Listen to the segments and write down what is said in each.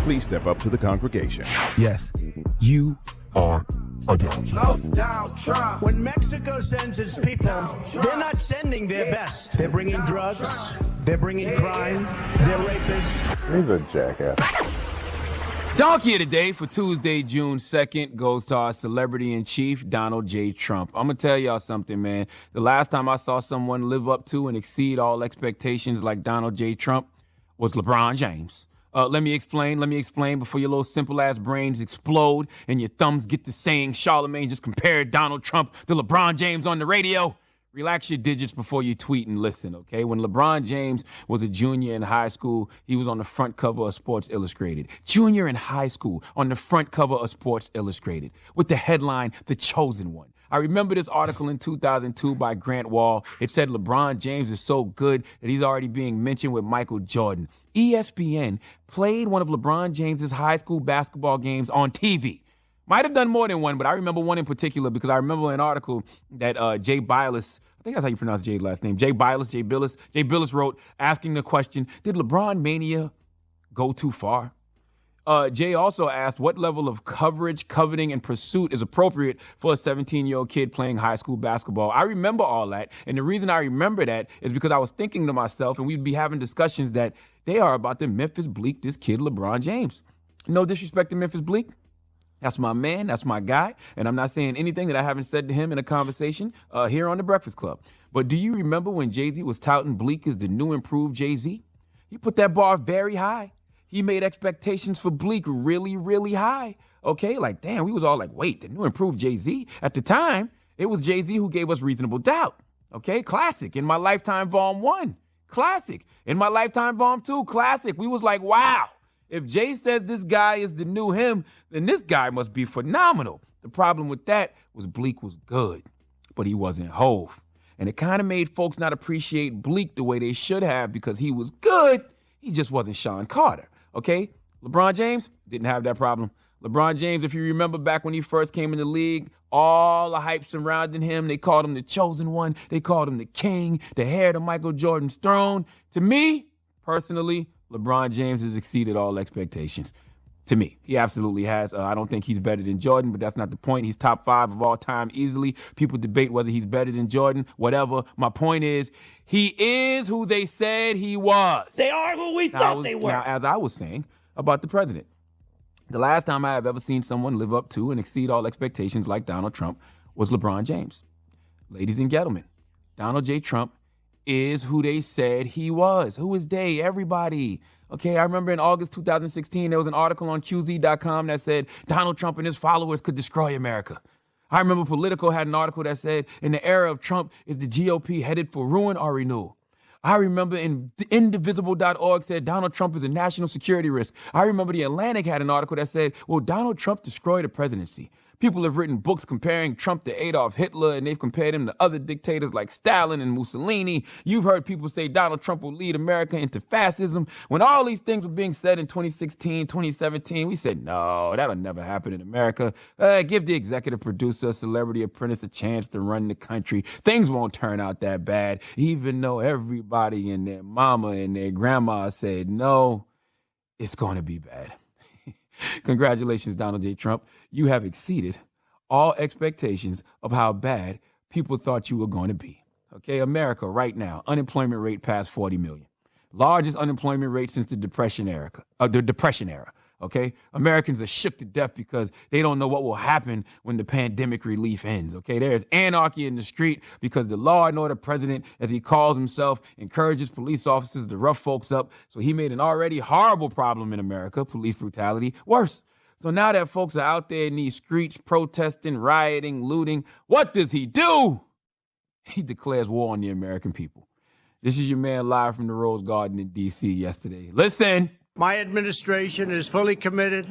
please step up to the congregation. Yes, you are a donkey. When Mexico sends its people, they're not sending their best. They're bringing drugs, they're bringing crime, they're rapists. He's a jackass. Donkey of the Day for Tuesday, June 2nd goes to our celebrity-in-chief, Donald J. Trump. I'm going to tell y'all something, man. The last time I saw someone live up to and exceed all expectations like Donald J. Trump was LeBron James. Let me explain before your little simple-ass brains explode and your thumbs get to saying Charlamagne just compared Donald Trump to LeBron James on the radio. Relax your digits before you tweet and listen, okay? When LeBron James was a junior in high school, he was on the front cover of Sports Illustrated. Junior in high school, on the front cover of Sports Illustrated, with the headline, The Chosen One. I remember this article in 2002 by Grant Wall. It said LeBron James is so good that he's already being mentioned with Michael Jordan. ESPN played one of LeBron James's high school basketball games on TV. Might have done more than one, but I remember one in particular because I remember an article that Jay Bilas, I think that's how you pronounce Jay's last name, Jay Bilas wrote, asking the question, did LeBron Mania go too far? Jay also asked what level of coverage, coveting, and pursuit is appropriate for a 17-year-old kid playing high school basketball. I remember all that, and the reason I remember that is because I was thinking to myself, and we'd be having discussions that they are about to Memphis Bleak this kid LeBron James. No disrespect to Memphis Bleak. That's my man. That's my guy. And I'm not saying anything that I haven't said to him in a conversation here on The Breakfast Club. But do you remember when Jay-Z was touting Bleak as the new improved Jay-Z? He put that bar very high. He made expectations for Bleak really, really high. Okay, like, damn, we was all like, wait, the new improved Jay-Z? At the time, it was Jay-Z who gave us Reasonable Doubt. Okay, classic. In My Lifetime Volume 1, classic. In My Lifetime Volume 2, classic. We was like, wow. If Jay says this guy is the new him, then this guy must be phenomenal. The problem with that was Bleak was good, but he wasn't Hove. And it kind of made folks not appreciate Bleak the way they should have because he was good. He just wasn't Sean Carter, okay? LeBron James didn't have that problem. LeBron James, if you remember back when he first came in the league, all the hype surrounding him, they called him the chosen one. They called him the king, the heir to Michael Jordan's throne. To me, personally, LeBron James has exceeded all expectations. To me, he absolutely has. I don't think he's better than Jordan, but that's not the point. He's top 5 of all time easily. People debate whether he's better than Jordan, whatever. My point is, he is who they said he was. They are who we thought they were. Now, as I was saying about the president, the last time I have ever seen someone live up to and exceed all expectations like Donald Trump was LeBron James. Ladies and gentlemen, Donald J. Trump is who they said he was. Who is they? Everybody. Okay, I remember in August 2016, there was an article on QZ.com that said Donald Trump and his followers could destroy America. I remember Politico had an article that said, in the era of Trump, is the GOP headed for ruin or renewal? I remember indivisible.org said Donald Trump is a national security risk. I remember The Atlantic had an article that said, will Donald Trump destroy the presidency? People have written books comparing Trump to Adolf Hitler, and they've compared him to other dictators like Stalin and Mussolini. You've heard people say Donald Trump will lead America into fascism. When all these things were being said in 2016, 2017, we said, no, that'll never happen in America. Give the executive producer, Celebrity Apprentice a chance to run the country. Things won't turn out that bad, even though everybody and their mama and their grandma said, no, it's going to be bad. Congratulations, Donald J. Trump. You have exceeded all expectations of how bad people thought you were going to be. Okay, America right now, unemployment rate past 40 million. Largest unemployment rate since the Depression era. Okay, Americans are shook to death because they don't know what will happen when the pandemic relief ends. Okay, there is anarchy in the street because the law and order president, as he calls himself, encourages police officers to rough folks up. So he made an already horrible problem in America, police brutality, worse. So now that folks are out there in these streets protesting, rioting, looting, what does he do? He declares war on the American people. This is your man live from the Rose Garden in D.C. yesterday. Listen. My administration is fully committed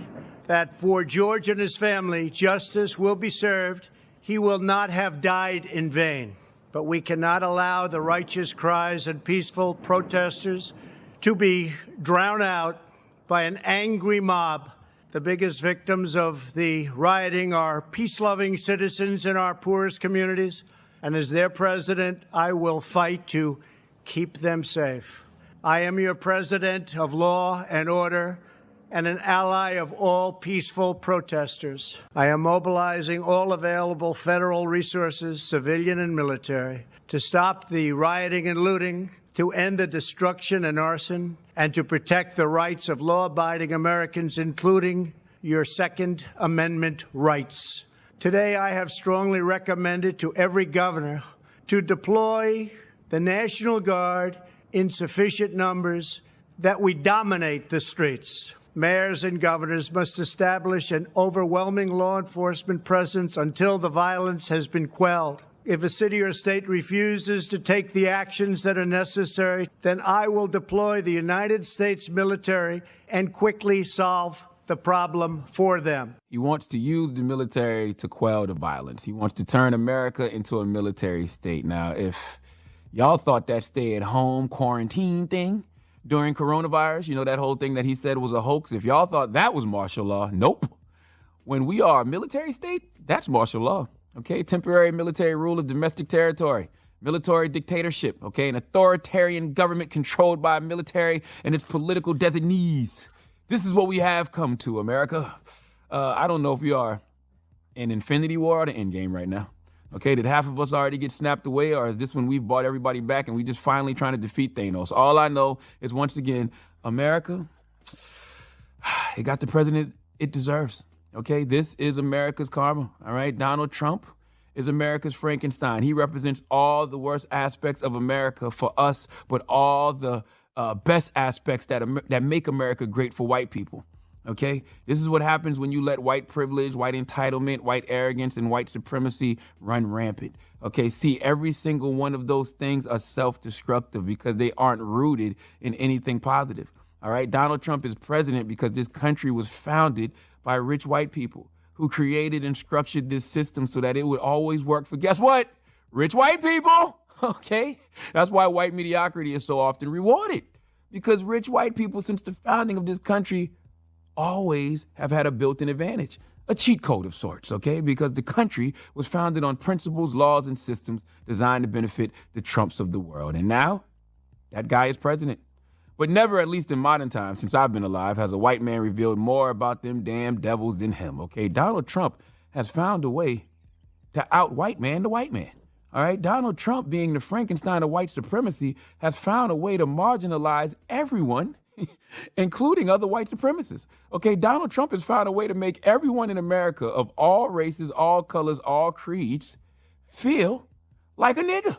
that for George and his family, justice will be served. He will not have died in vain. But we cannot allow the righteous cries and peaceful protesters to be drowned out by an angry mob. The biggest victims of the rioting are peace-loving citizens in our poorest communities. And as their president, I will fight to keep them safe. I am your president of law and order, and an ally of all peaceful protesters. I am mobilizing all available federal resources, civilian and military, to stop the rioting and looting, to end the destruction and arson, and to protect the rights of law-abiding Americans, including your Second Amendment rights. Today, I have strongly recommended to every governor to deploy the National Guard in sufficient numbers that we dominate the streets. Mayors and governors must establish an overwhelming law enforcement presence until the violence has been quelled. If a city or state refuses to take the actions that are necessary, then I will deploy the United States military and quickly solve the problem for them. He wants to use the military to quell the violence. He wants to turn America into a military state. Now, if y'all thought that stay-at-home quarantine thing during coronavirus, you know, that whole thing that he said was a hoax, if y'all thought that was martial law, nope. When we are a military state, that's martial law, okay? Temporary military rule of domestic territory, military dictatorship, okay? An authoritarian government controlled by a military and its political designees. This is what we have come to, America. I don't know if we are in Infinity War or the Endgame right now. Okay, did half of us already get snapped away, or is this when we've brought everybody back and we just finally trying to defeat Thanos? All I know is, once again, America, it got the president it deserves. Okay, this is America's karma. All right, Donald Trump is America's Frankenstein. He represents all the worst aspects of America for us, but all the best aspects that make America great for white people. Okay, this is what happens when you let white privilege, white entitlement, white arrogance, and white supremacy run rampant. Okay, see, every single one of those things are self-destructive because they aren't rooted in anything positive. All right, Donald Trump is president because this country was founded by rich white people who created and structured this system so that it would always work for, guess what? Rich white people. Okay, that's why white mediocrity is so often rewarded, because rich white people, since the founding of this country, always have had a built-in advantage, a cheat code of sorts, okay? Because the country was founded on principles, laws, and systems designed to benefit the Trumps of the world. And now, that guy is president. But never, at least in modern times, since I've been alive, has a white man revealed more about them damn devils than him, okay? Donald Trump has found a way to out-white man the white man. All right, Donald Trump, being the Frankenstein of white supremacy, has found a way to marginalize everyone, including other white supremacists. Okay, Donald Trump has found a way to make everyone in America of all races, all colors, all creeds feel like a nigga.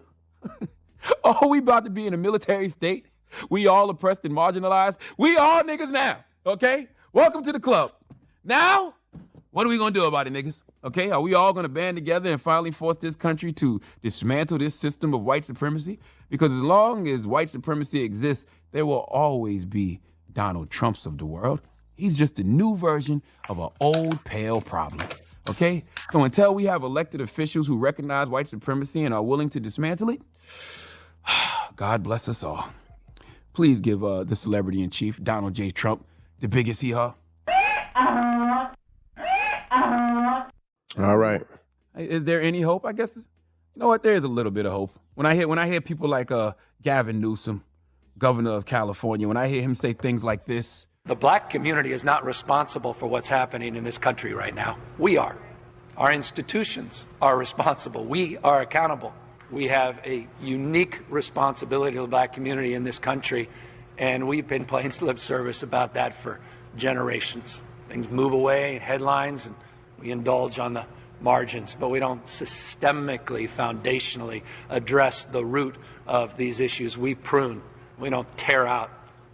Oh, we about to be in a military state. We all oppressed and marginalized. We all niggas now, okay? Welcome to the club. Now, what are we going to do about it, niggas? Okay, are we all going to band together and finally force this country to dismantle this system of white supremacy? Because as long as white supremacy exists, there will always be Donald Trumps of the world. He's just a new version of an old, pale problem. Okay? So until we have elected officials who recognize white supremacy and are willing to dismantle it, God bless us all. Please give the celebrity in chief, Donald J. Trump, the biggest hee-haw. All right. Is there any hope? I guess, you know what? There is a little bit of hope. When I hear people like Gavin Newsom, governor of California, when I hear him say things like this. The black community is not responsible for what's happening in this country right now. We are. Our institutions are responsible. We are accountable. We have a unique responsibility to the black community in this country, and we've been playing lip service about that for generations. Things move away in headlines, and we indulge on the margins, but we don't systemically, foundationally address the root of these issues. We prune. We don't tear out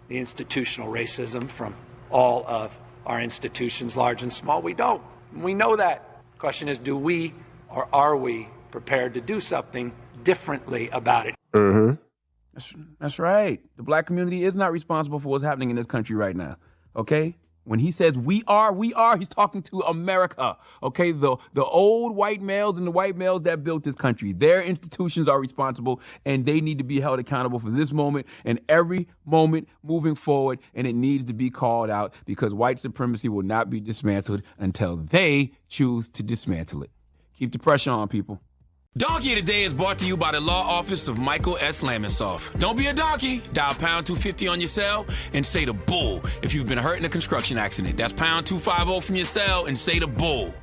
the institutional racism from all of our institutions, large and small. We don't. We know that. The question is, do we or are we prepared to do something differently about it? Mm-hmm. That's right. The black community is not responsible for what's happening in this country right now. Okay? When he says we are, he's talking to America. Okay? The old white males and the white males that built this country, their institutions are responsible, and they need to be held accountable for this moment and every moment moving forward, and it needs to be called out, because white supremacy will not be dismantled until they choose to dismantle it. Keep the pressure on, people. Donkey of the Day is brought to you by the law office of Michael S. Lamonsoff. Don't be a donkey. Dial pound 250 on your cell and say the bull if you've been hurt in a construction accident. That's pound 250 from your cell and say the bull.